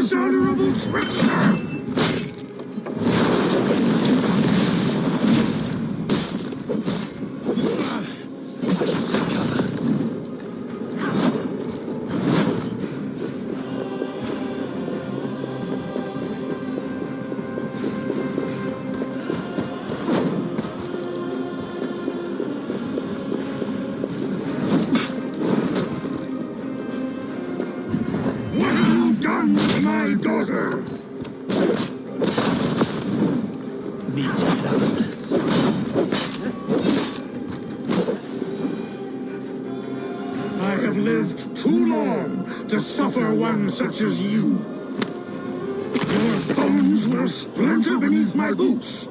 dishonorable trickster! Daughter! Meet justice. I have lived too long to suffer one such as you. Your bones will splinter beneath my boots.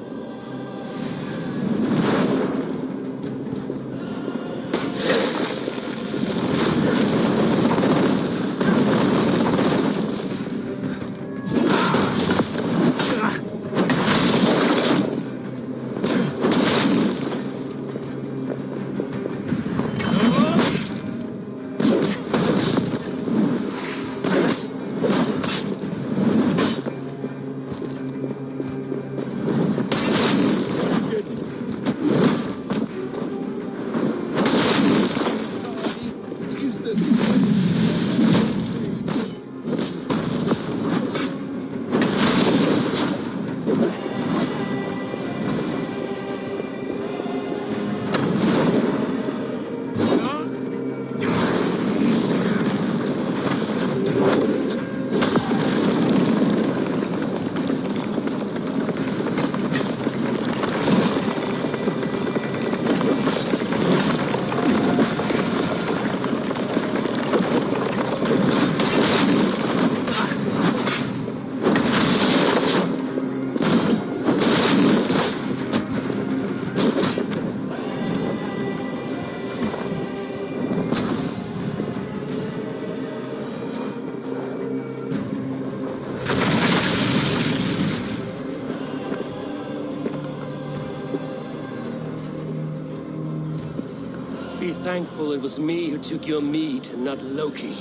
Be thankful it was me who took your meat and not Loki.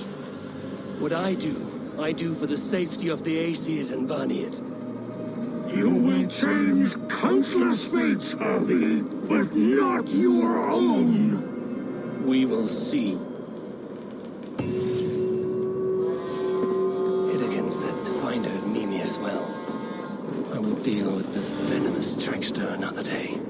What I do for the safety of the Aesir and Vanir. You will change countless fates, Harvey, but not your own. We will see. Hidegan said to find out Mimir's well. I will deal with this venomous trickster another day.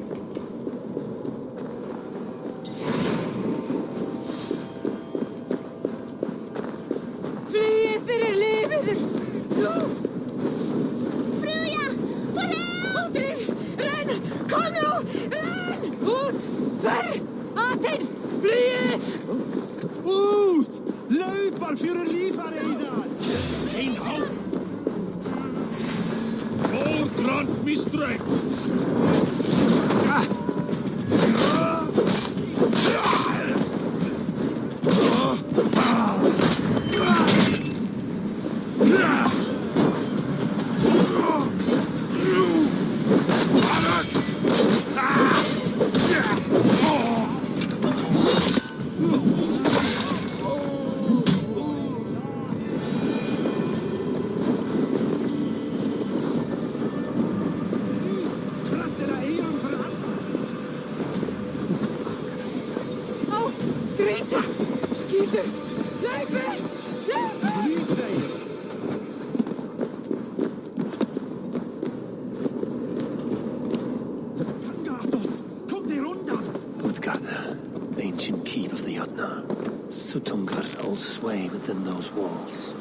Ancient keep of the Jotnar. Sutungar holds sway within those walls.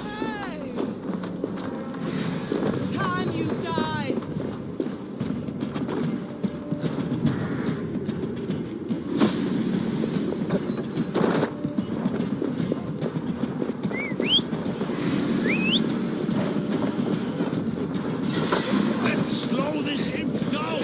Hey! Time you die! Let's slow this imp down!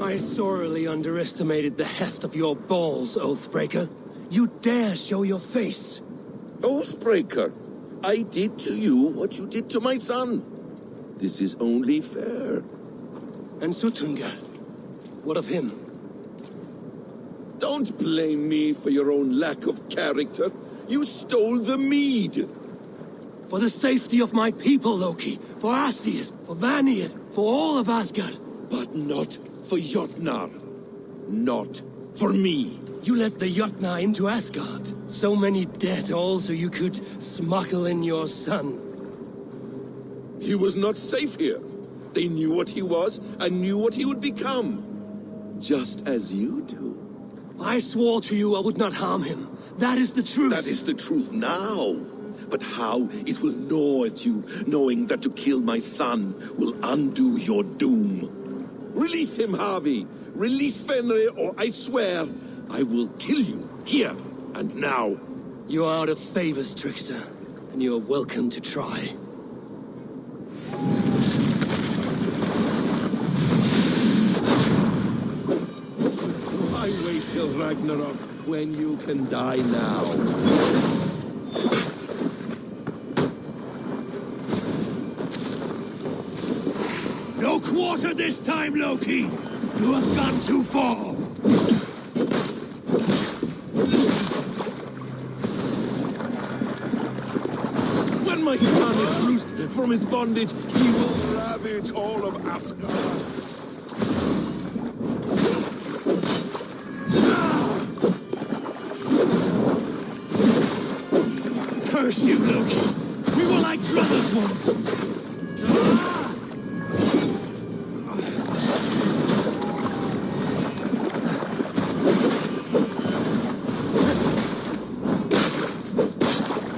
I sorely underestimated the heft of your balls, Oathbreaker. You dare show your face. Oathbreaker, I did to you what you did to my son. This is only fair. And Sutungar, what of him? Don't blame me for your own lack of character. You stole the mead. For the safety of my people, Loki. For Aesir, for Vanir, for all of Asgard. But not for Jotnar. Not for me. You let the Jotnar into Asgard. So many dead, all so you could smuggle in your son. He was not safe here. They knew what he was and knew what he would become. Just as you do. I swore to you I would not harm him. That is the truth. That is the truth now. But how it will gnaw at you, knowing that to kill my son will undo your doom. Release him, Harvey. Release Fenrir, or I swear, I will kill you, here and now. You are out of favors, Trickster, and you are welcome to try. Why wait till Ragnarok when you can die now? No quarter this time, Loki! You have gone too far! When my son is loosed from his bondage, he will ravage all of Asgard. Curse you, Loki! We were like brothers once!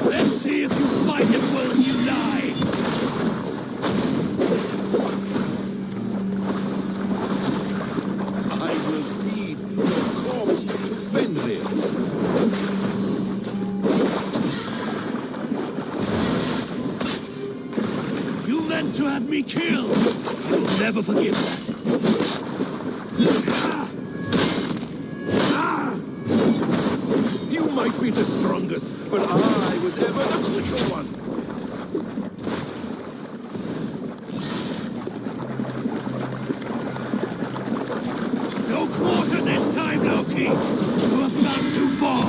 Let's see if you fight as well as you lie! I will feed your corpse to Fenrir. You meant to have me killed! I will never forgive that! You might be the strongest, but I was ever the quicker one. No quarter this time, Loki! You have gone too far!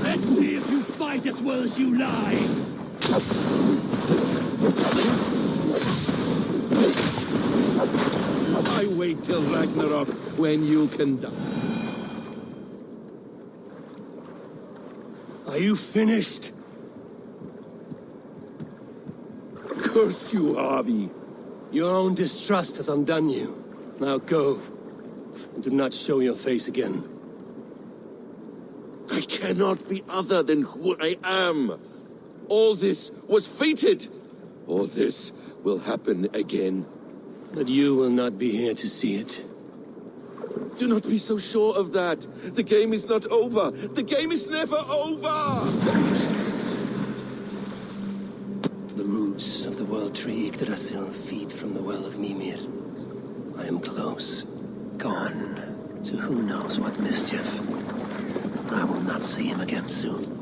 Let's see if you fight as well as you lie! I wait till Ragnarok when you can die. Are you finished? Curse you, Harvey. Your own distrust has undone you. Now go, and do not show your face again. I cannot be other than who I am. All this was fated. All this will happen again. But you will not be here to see it. Do not be so sure of that. The game is not over. The game is never over. The roots of the World Tree Yggdrasil feed from the Well of Mimir. I am close. Gone to who knows what mischief. I will not see him again soon.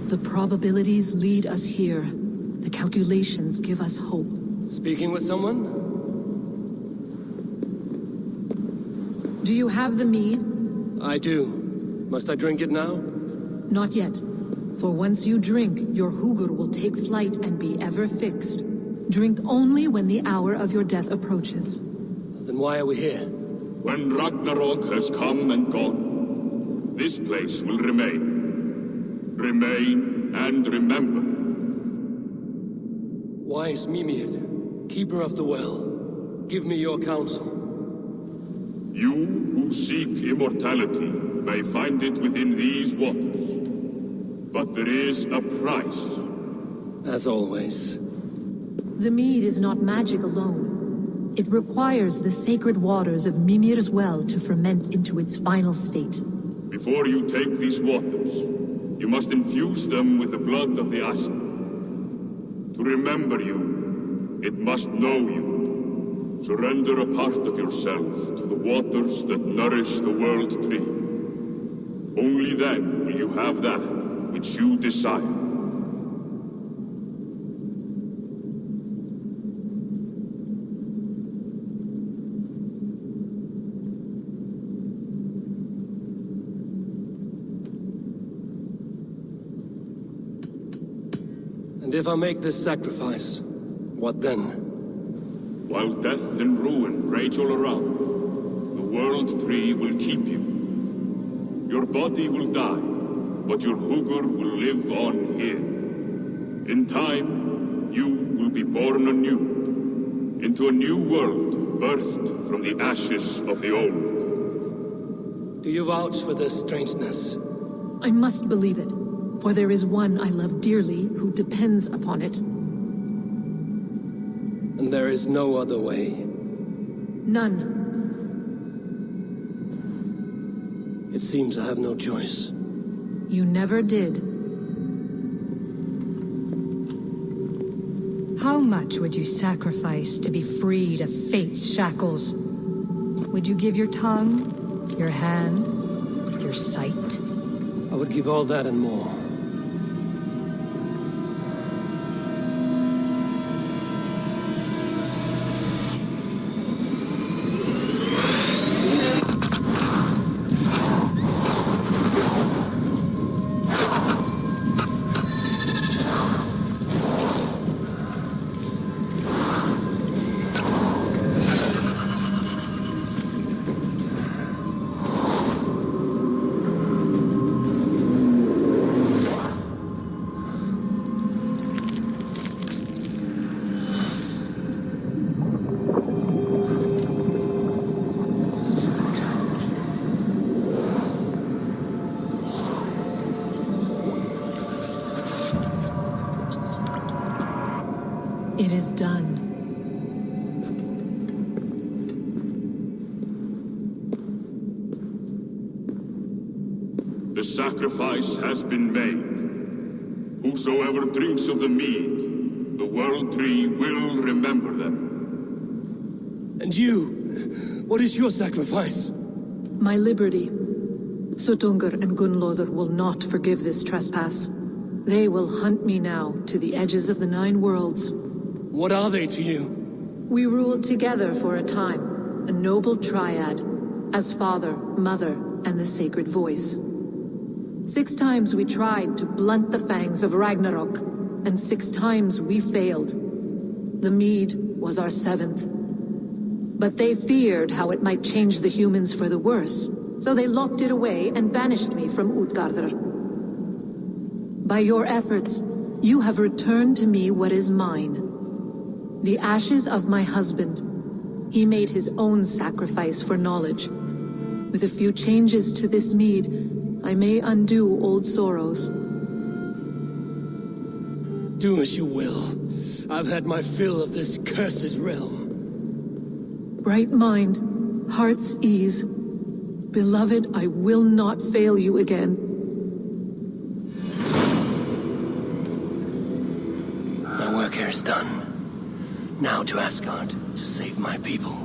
The probabilities lead us here. The calculations give us hope. Speaking with someone? Do you have the mead? I do. Must I drink it now? Not yet. For once you drink, your Hugur will take flight and be ever fixed. Drink only when the hour of your death approaches. Then why are we here? When Ragnarok has come and gone, this place will remain. Remain and remember. Wise Mimir, keeper of the well, give me your counsel. You who seek immortality may find it within these waters. But there is a price. As always. The mead is not magic alone. It requires the sacred waters of Mimir's well to ferment into its final state. Before you take these waters, you must infuse them with the blood of the Aesir. To remember you, it must know you. Surrender a part of yourself to the waters that nourish the World Tree. Only then will you have that which you desire. And if I make this sacrifice, what then? While death and ruin rage all around, the World Tree will keep you. Your body will die, but your Hugur will live on here. In time, you will be born anew, into a new world birthed from the ashes of the old. Do you vouch for this strangeness? I must believe it, for there is one I love dearly who depends upon it. And there is no other way. None. It seems I have no choice. You never did. How much would you sacrifice to be freed of fate's shackles? Would you give your tongue, your hand, your sight? I would give all that and more. It is done. The sacrifice has been made. Whosoever drinks of the mead, the World Tree will remember them. And you? What is your sacrifice? My liberty. Suttungr and Gunnlóðr will not forgive this trespass. They will hunt me now to the edges of the 9 worlds. What are they to you? We ruled together for a time, a noble triad, as father, mother, and the sacred voice. 6 times we tried to blunt the fangs of Ragnarok, and 6 times we failed. The mead was our 7th. But they feared how it might change the humans for the worse, so they locked it away and banished me from Utgardr. By your efforts, you have returned to me what is mine. The ashes of my husband. He made his own sacrifice for knowledge. With a few changes to this mead, I may undo old sorrows. Do as you will. I've had my fill of this cursed realm. Bright mind, heart's ease. Beloved, I will not fail you again. My work here is done. Now to Asgard, to save my people.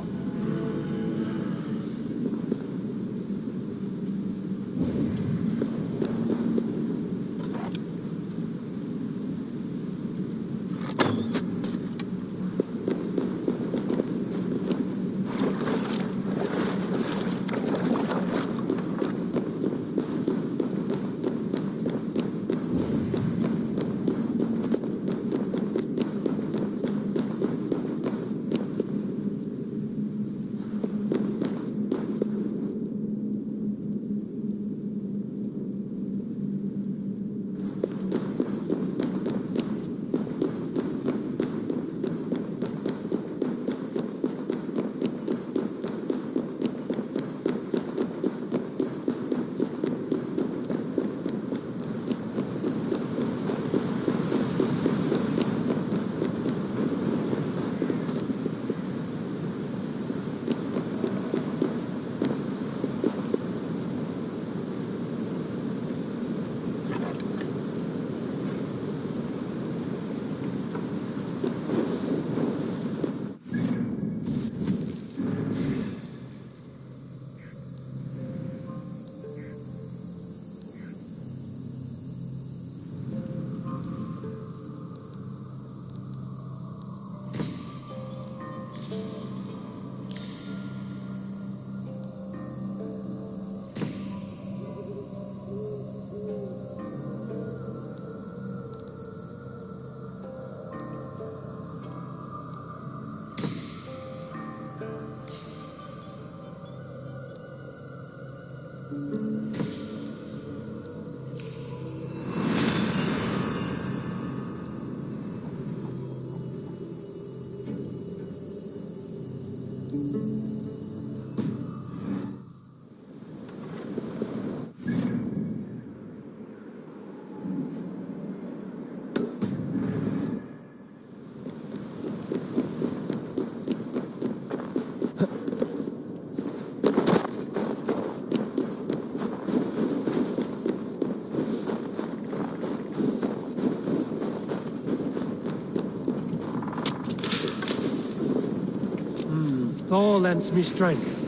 Thor lends me strength.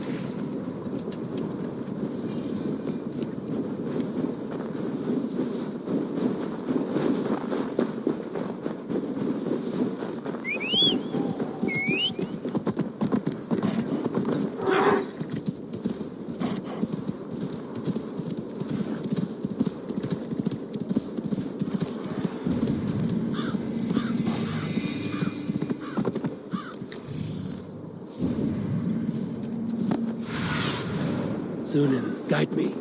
Sunan, guide me.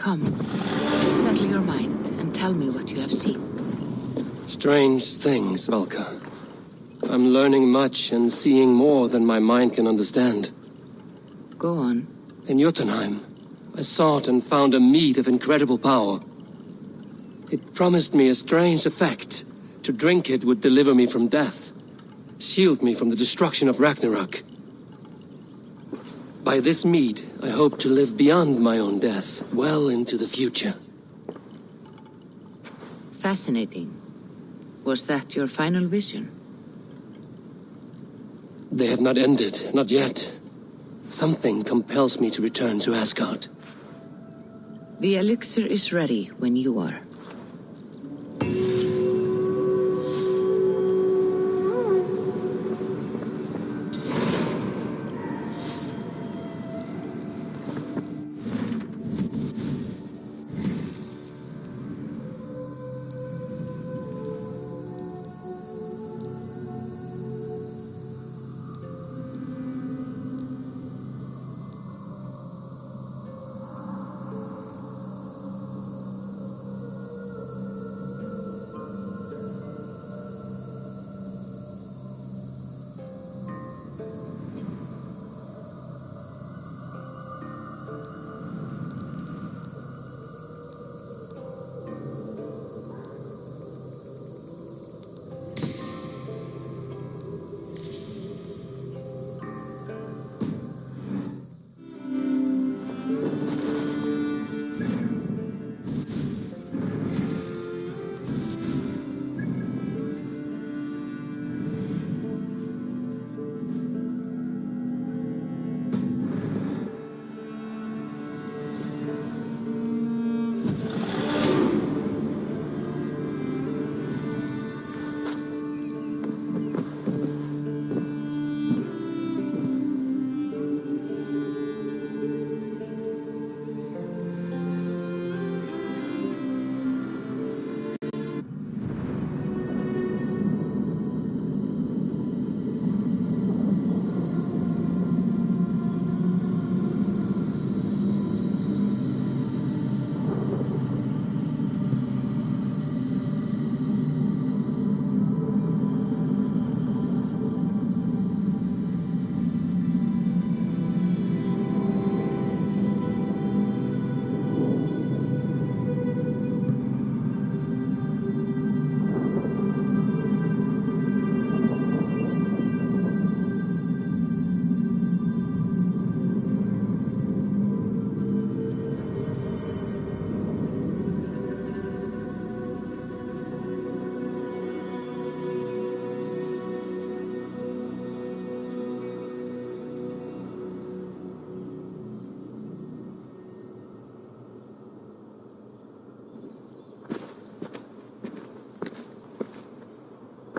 Come, settle your mind and tell me what you have seen. Strange things, Valka. I'm learning much and seeing more than my mind can understand. Go on. In Jotunheim, I sought and found a mead of incredible power. It promised me a strange effect. To drink it would deliver me from death, shield me from the destruction of Ragnarok. By this mead, I hope to live beyond my own death, well into the future. Fascinating. Was that your final vision? They have not ended, not yet. Something compels me to return to Asgard. The elixir is ready when you are.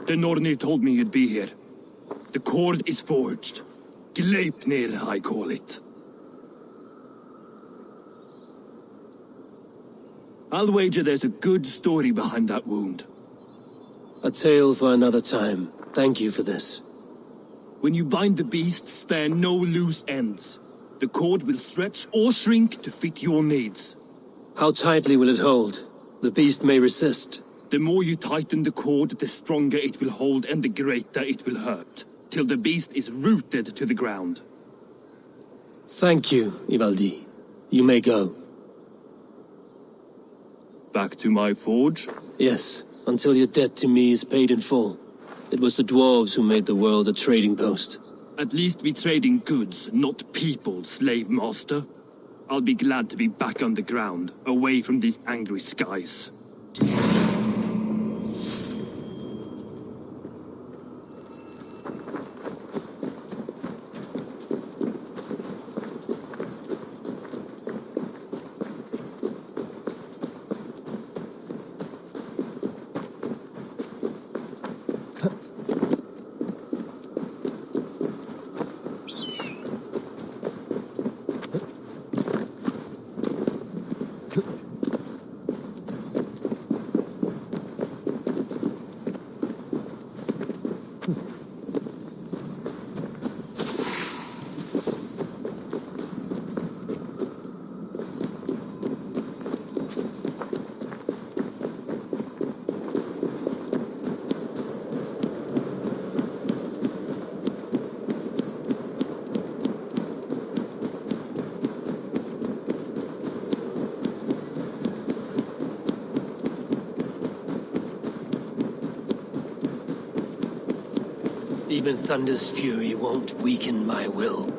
The Nornir told me you'd be here. The cord is forged. Gleipnir, I call it. I'll wager there's a good story behind that wound. A tale for another time. Thank you for this. When you bind the beast, spare no loose ends. The cord will stretch or shrink to fit your needs. How tightly will it hold? The beast may resist. The more you tighten the cord, the stronger it will hold and the greater it will hurt, till the beast is rooted to the ground. Thank you, Ivaldi. You may go. Back to my forge? Yes, until your debt to me is paid in full. It was the dwarves who made the world a trading post. At least we trade in goods, not people, slave master. I'll be glad to be back on the ground, away from these angry skies. Even Thunder's fury won't weaken my will.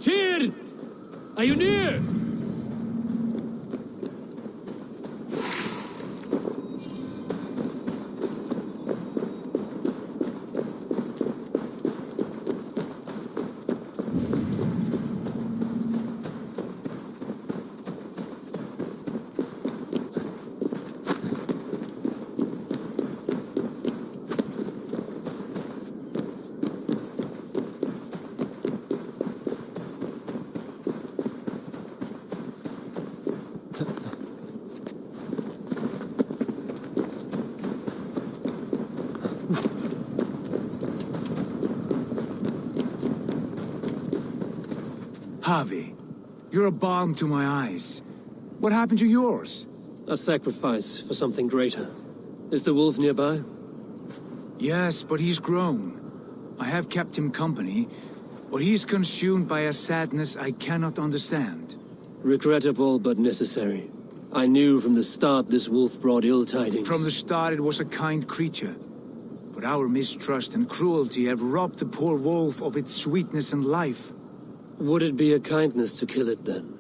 Tyr! Are you near? Javi, you're a balm to my eyes. What happened to yours? A sacrifice for something greater. Is the wolf nearby? Yes, but he's grown. I have kept him company, but he's consumed by a sadness I cannot understand. Regrettable but necessary. I knew from the start this wolf brought ill tidings. From the start it was a kind creature. But our mistrust and cruelty have robbed the poor wolf of its sweetness and life. Would it be a kindness to kill it then?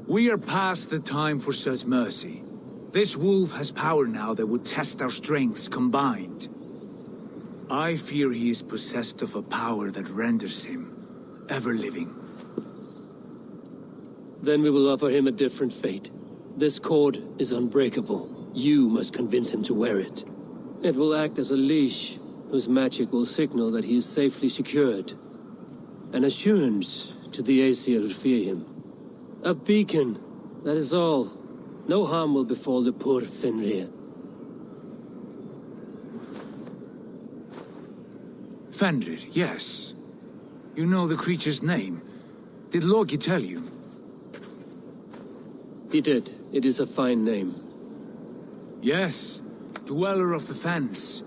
We are past the time for such mercy. This wolf has power now that would test our strengths combined. I fear he is possessed of a power that renders him ever-living. Then we will offer him a different fate. This cord is unbreakable. You must convince him to wear it. It will act as a leash, whose magic will signal that he is safely secured. An assurance to the Aesir who fear him. A beacon, that is all. No harm will befall the poor Fenrir. Fenrir, yes. You know the creature's name. Did Loki tell you? He did. It is a fine name. Yes. Dweller of the Fens.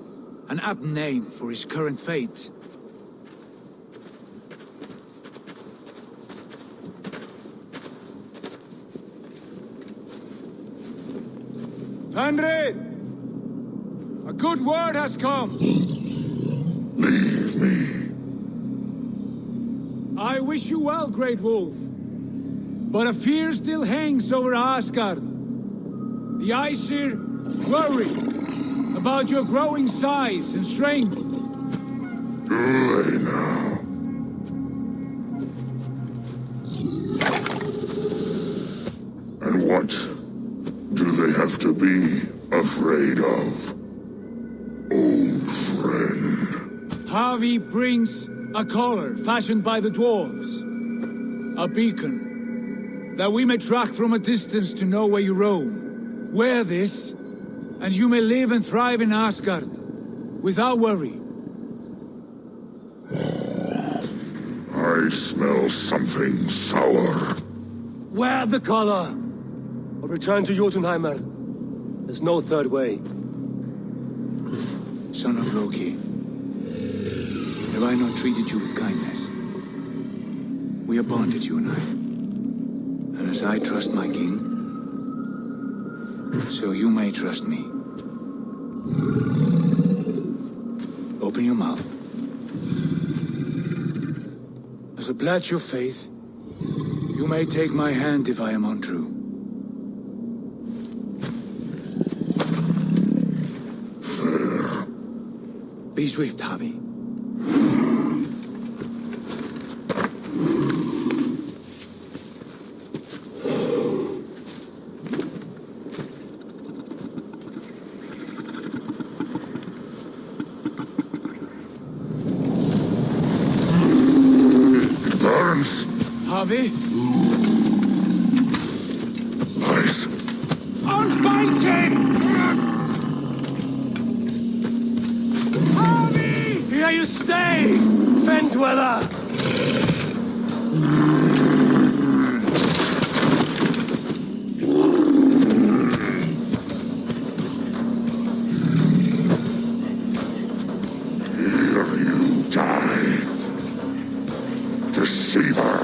An apt name for his current fate. Fenrir! A good word has come! Leave me. I wish you well, Great Wolf. But a fear still hangs over Asgard. The Aesir worry about your growing size and strength. Do they now? And what do they have to be afraid of? Old friend. Havi brings a collar fashioned by the dwarves. A beacon. That we may track from a distance to know where you roam. Wear this, and you may live and thrive in Asgard. Without worry. I smell something sour. Wear the collar! Or return to Jotunheimer. There's no third way. Son of Loki, have I not treated you with kindness? We are bonded, you and I. And as I trust my king, so you may trust me. Open your mouth. As a pledge of faith, you may take my hand if I am untrue. Fair. Be swift, Havi. Havi? Nice. Unbiting! Havi! Here you stay, Fen Dweller! Here you die. Deceiver.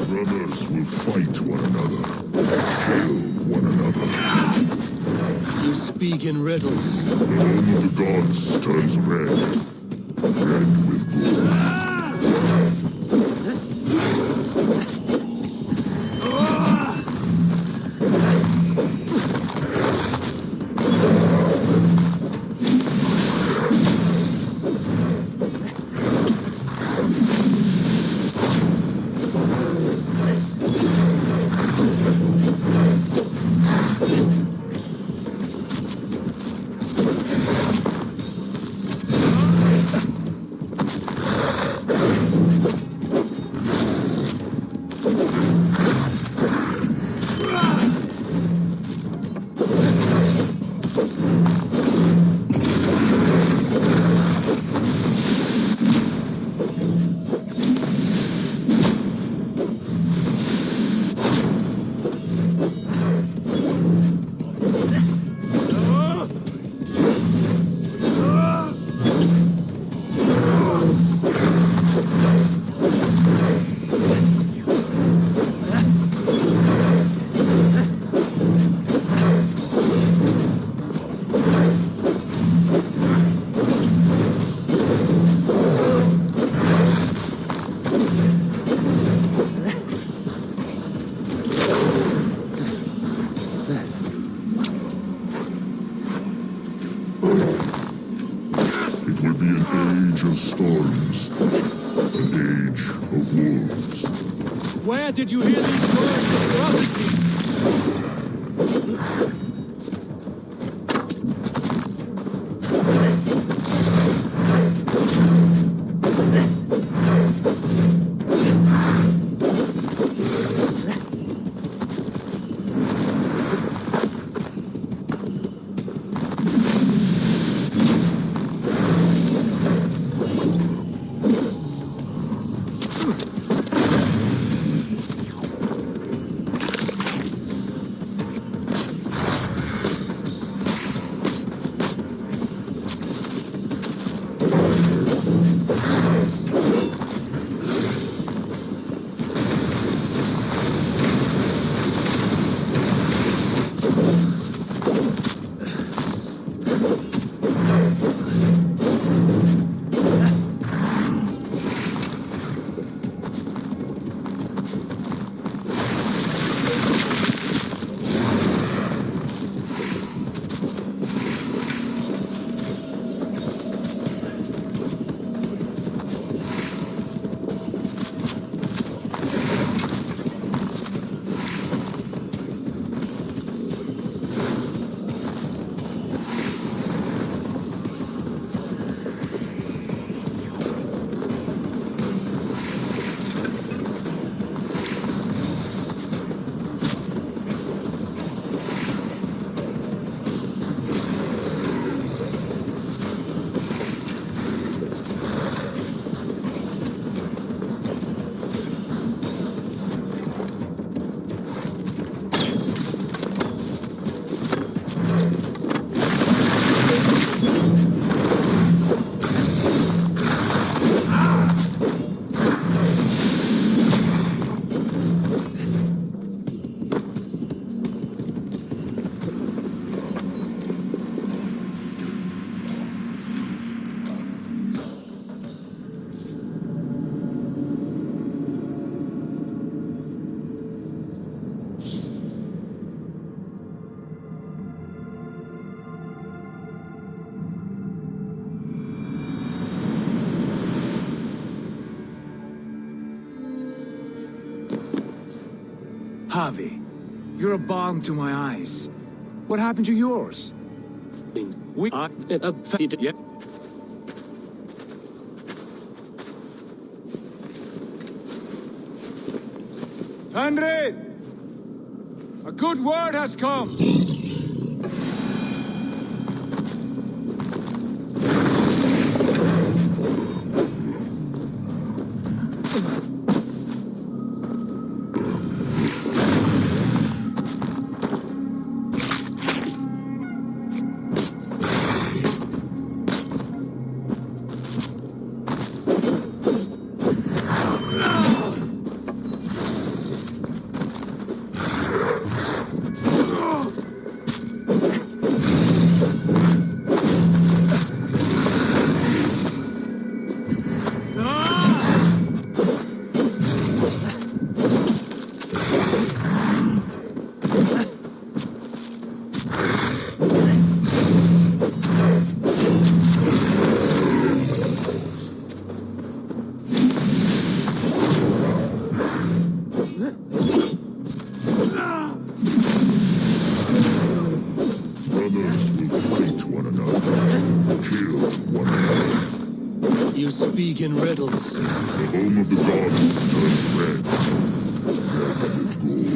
Brothers will fight one another, kill one another. You speak in riddles. The home of the gods turns red. Red with blood. Where did you hear these words of prophecy? Javi, you're a balm to my eyes. What happened to yours? Yeah. Henry! A good word has come! You speak in riddles. The home of the gods turns red. That is gold.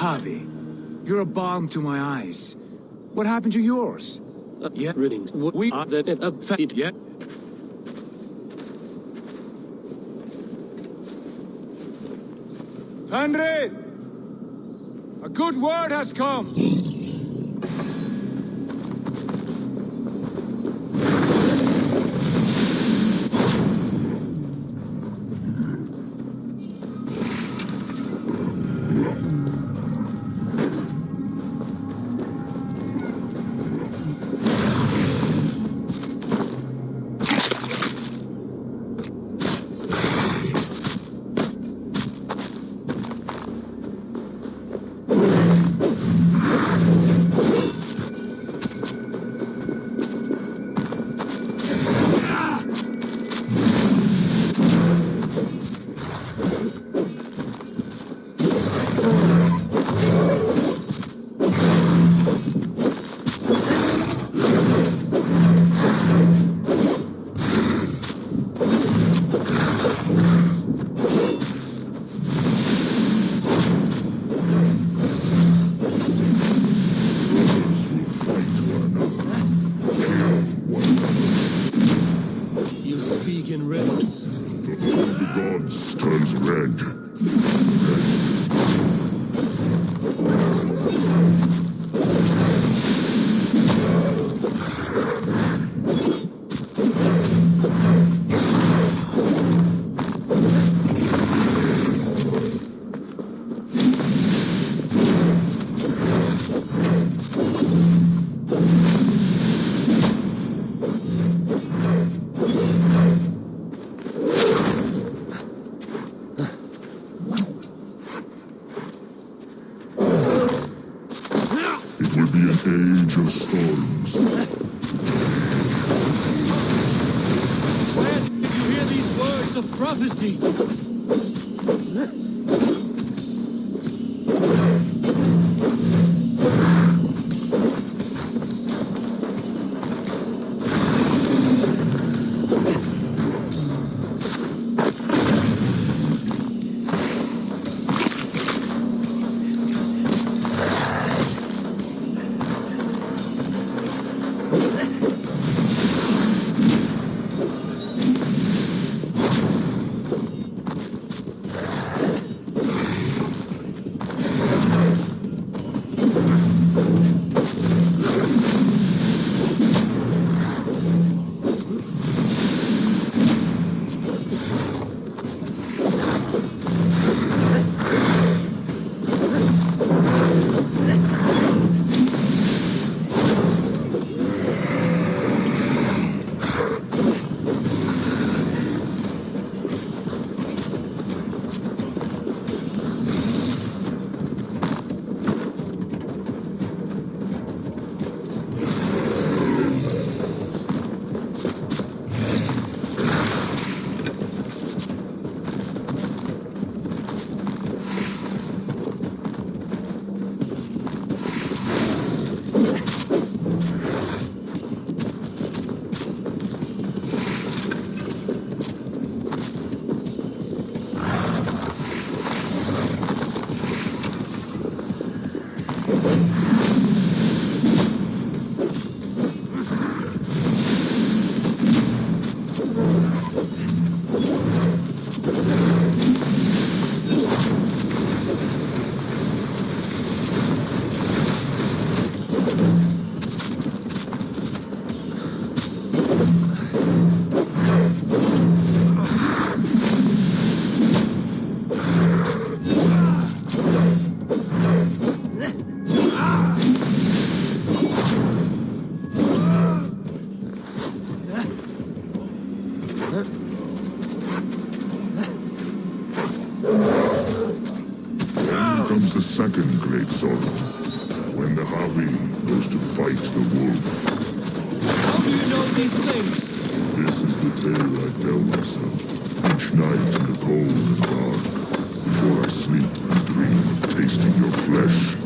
Harvey, you're a balm to my eyes. What happened to yours? Yeah, readings. We are that a fate yet. Henry! A good word has come! You speak in riddles. The hood of the gods turns red. It will be an age of storms. Where did you hear these words of prophecy? Comes the second great sorrow, when the Harvey goes to fight the wolf. How do you know these things? This is the tale I tell myself, each night in the cold and dark, before I sleep and dream of tasting your flesh.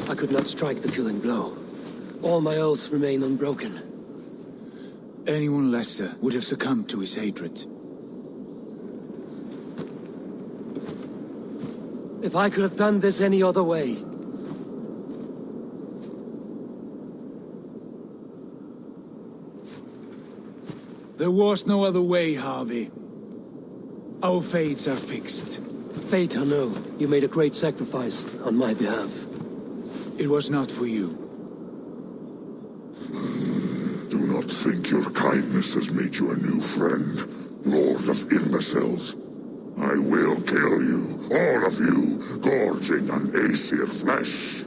I could not strike the killing blow. All my oaths remain unbroken. Anyone lesser would have succumbed to his hatred. If I could have done this any other way. There was no other way, Harvey. Our fates are fixed. Fate, I know. You made a great sacrifice on my behalf. It was not for you. Do not think your kindness has made you a new friend, Lord of Imbeciles. I will kill you, all of you, gorging on Aesir flesh.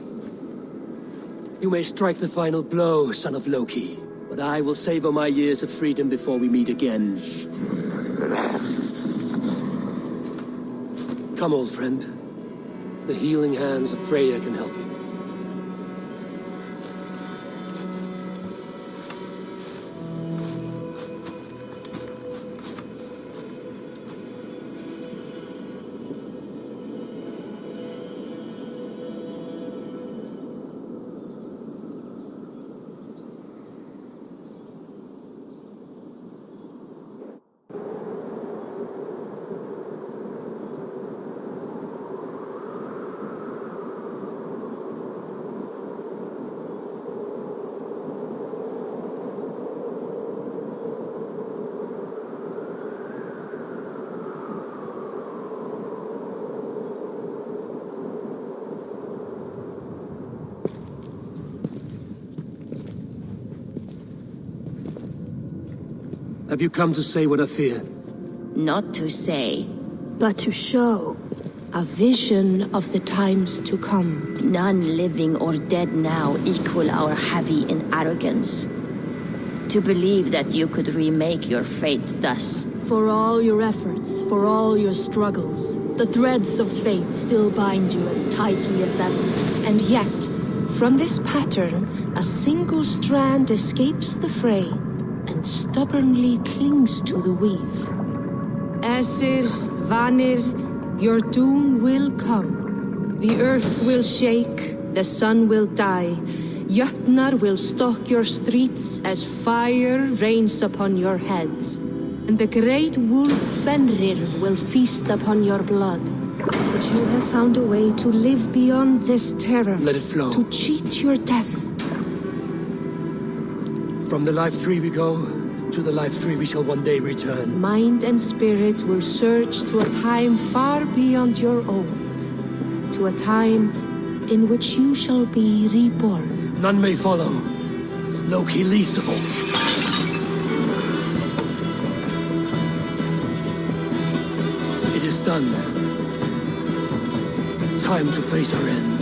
You may strike the final blow, son of Loki, but I will savor my years of freedom before we meet again. Come, old friend. The healing hands of Freya can help you. Have you come to say what I fear? Not to say, but to show a vision of the times to come. None living or dead now equal our heavy in arrogance. To believe that you could remake your fate thus. For all your efforts, for all your struggles, the threads of fate still bind you as tightly as ever. And yet, from this pattern, a single strand escapes the fray and stubbornly clings to the weave. Aesir, Vanir, your doom will come. The earth will shake, the sun will die. Jötnar will stalk your streets as fire rains upon your heads. And the great wolf Fenrir will feast upon your blood. But you have found a way to live beyond this terror. Let it flow. To cheat your death. From the life tree we go, to the life tree we shall one day return. Mind and spirit will surge to a time far beyond your own. To a time in which you shall be reborn. None may follow. Loki least of all. It is done. Time to face our end.